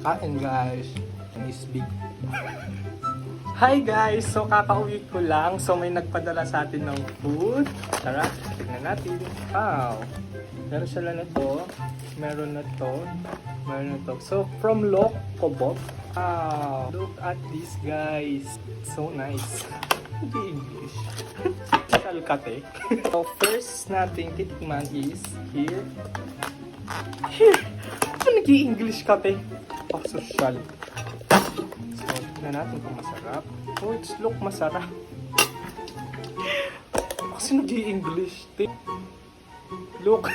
Kain guys. And is big. Hi guys! So kakauwi ko lang. So may nagpadala sa atin ng food. Tara, tignan natin. Wow! Meron sila na to. Meron na to. Meron na to. So from Locobob. Wow! Look at this guys. So nice. Hindi English. Kalkate. So first nating titikman is here. Here! Ano nag-i-English kate? Oh, social. Tignan natin kung masarap. Oh, it's look masarap. Kasi nag-i-English. Look.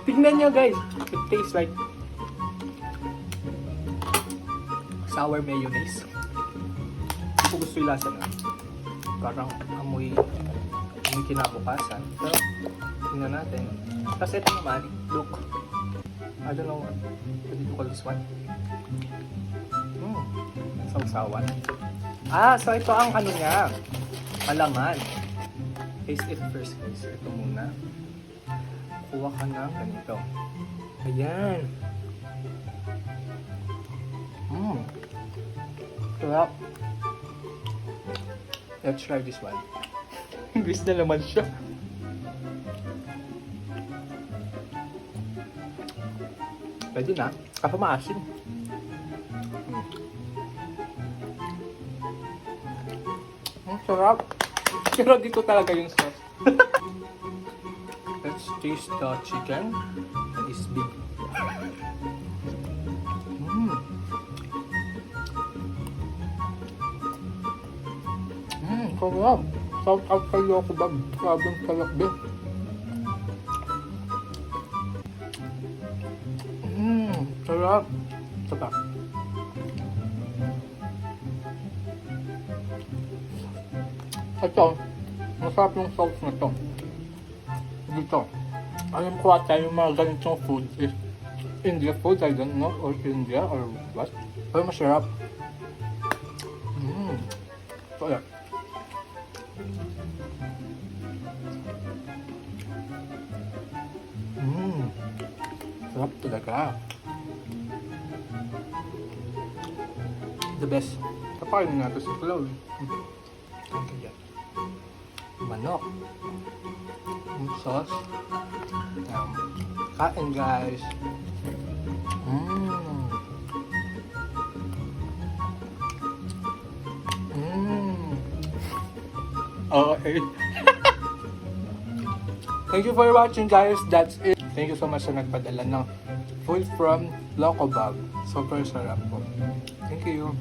Tignan nyo guys. It tastes like sour mayonnaise. Hindi ko gusto yung lasa na. Parang amoy kinabukasan. So, tingnan natin. Tapos ito naman, look. I don't know what do you call this one. Sausawan. So ito ang ano niya. Alaman. Taste it first guys. Ito muna. Kuha ka ng ganito. Ayan. Sarap. Let's try this one. English na naman siya. Pwede na. Kaso maasin. Ang sarap. Pero dito talaga yung sauce. Let's taste the chicken. It's big. Sarap. Shout out kay Locobob. Sabang sarap din. Sarap. Sarap. Ito, masarap yung sauce na to. Dito. Alam ko ata yung mga ganitong food is India food, I don't know, or India or what. Pero masarap. So, yeah. Sarap talaga. The best. Kapain natin sa cloud. Kaya. Manok. Sauce. Kain guys. Okay. Thank you for watching guys. That's it. Thank you so much sa nagpadala ng food from Locobob. Super sarap po. Thank you.